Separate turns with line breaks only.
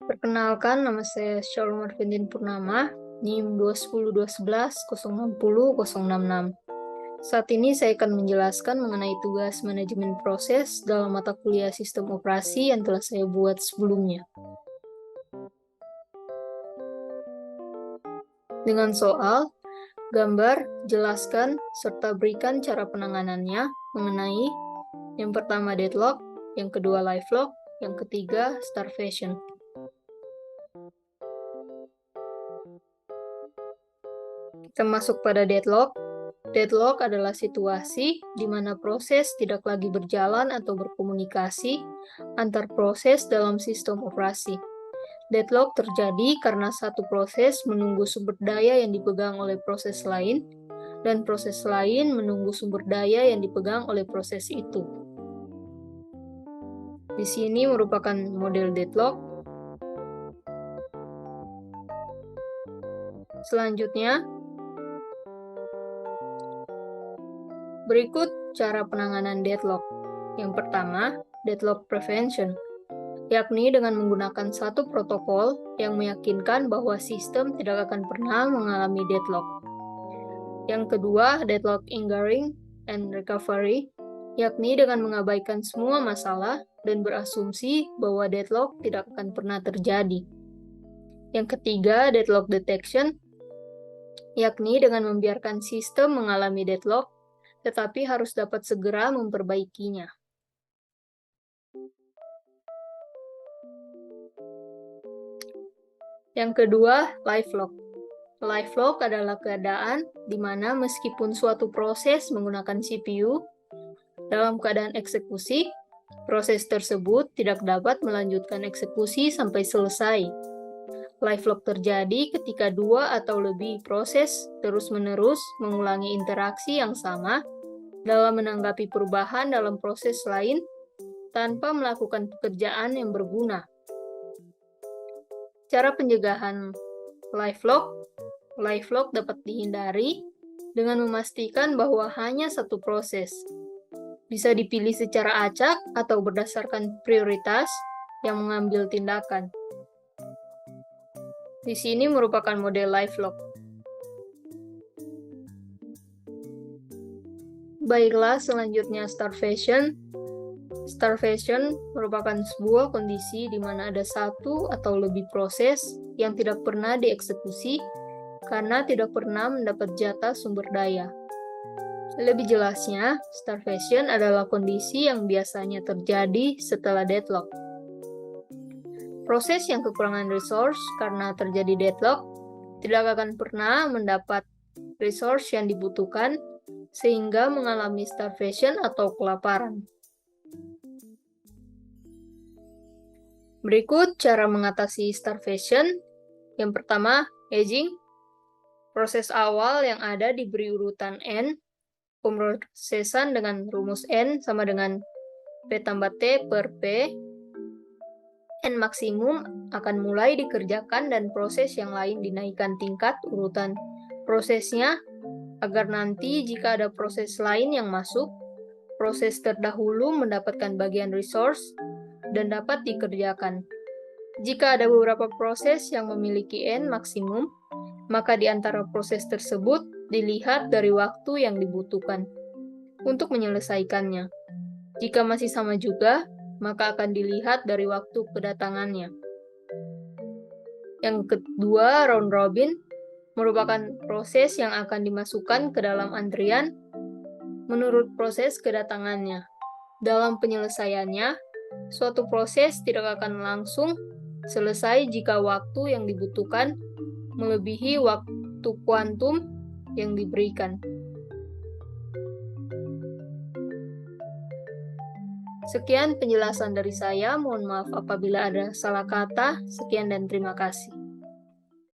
Perkenalkan, nama saya Shalom Arvindin Purnama, NIM 20120600066. Saat ini saya akan menjelaskan mengenai tugas manajemen proses dalam mata kuliah sistem operasi yang telah saya buat sebelumnya. Dengan soal, gambar, jelaskan, serta berikan cara penanganannya mengenai yang pertama deadlock, yang kedua live lock, yang ketiga starvation. Kita masuk pada deadlock. Deadlock adalah situasi di mana proses tidak lagi berjalan atau berkomunikasi antar proses dalam sistem operasi. Deadlock terjadi karena satu proses menunggu sumber daya yang dipegang oleh proses lain, dan proses lain menunggu sumber daya yang dipegang oleh proses itu. Di sini merupakan model deadlock. Selanjutnya, berikut cara penanganan deadlock. Yang pertama, deadlock prevention, yakni dengan menggunakan satu protokol yang meyakinkan bahwa sistem tidak akan pernah mengalami deadlock. Yang kedua, deadlock enduring and recovery, yakni dengan mengabaikan semua masalah dan berasumsi bahwa deadlock tidak akan pernah terjadi. Yang ketiga, deadlock detection, yakni dengan membiarkan sistem mengalami deadlock, tetapi harus dapat segera memperbaikinya. Yang kedua, live lock. Live lock adalah keadaan di mana meskipun suatu proses menggunakan CPU, dalam keadaan eksekusi, proses tersebut tidak dapat melanjutkan eksekusi sampai selesai. Live lock terjadi ketika dua atau lebih proses terus-menerus mengulangi interaksi yang sama dalam menanggapi perubahan dalam proses lain tanpa melakukan pekerjaan yang berguna. Cara pencegahan live lock dapat dihindari dengan memastikan bahwa hanya satu proses. Bisa dipilih secara acak atau berdasarkan prioritas yang mengambil tindakan. Di sini merupakan model live lock. Baiklah, selanjutnya starvation. Starvation merupakan sebuah kondisi di mana ada satu atau lebih proses yang tidak pernah dieksekusi karena tidak pernah mendapat jatah sumber daya. Lebih jelasnya, starvation adalah kondisi yang biasanya terjadi setelah deadlock. Proses yang kekurangan resource karena terjadi deadlock tidak akan pernah mendapat resource yang dibutuhkan sehingga mengalami starvation atau kelaparan. Berikut cara mengatasi starvation. Yang pertama, aging. Proses awal yang ada diberi urutan N, pemrosesan dengan rumus N sama dengan P tambah T per P. N maksimum akan mulai dikerjakan dan proses yang lain dinaikkan tingkat urutan prosesnya agar nanti jika ada proses lain yang masuk, proses terdahulu mendapatkan bagian resource dan dapat dikerjakan. Jika ada beberapa proses yang memiliki N maksimum, maka di antara proses tersebut dilihat dari waktu yang dibutuhkan untuk menyelesaikannya. Jika masih sama juga, maka akan dilihat dari waktu kedatangannya. Yang kedua, round robin merupakan proses yang akan dimasukkan ke dalam antrian menurut proses kedatangannya. Dalam penyelesaiannya, suatu proses tidak akan langsung selesai jika waktu yang dibutuhkan melebihi waktu kuantum yang diberikan. Sekian penjelasan dari saya, mohon maaf apabila ada salah kata. Sekian dan terima kasih.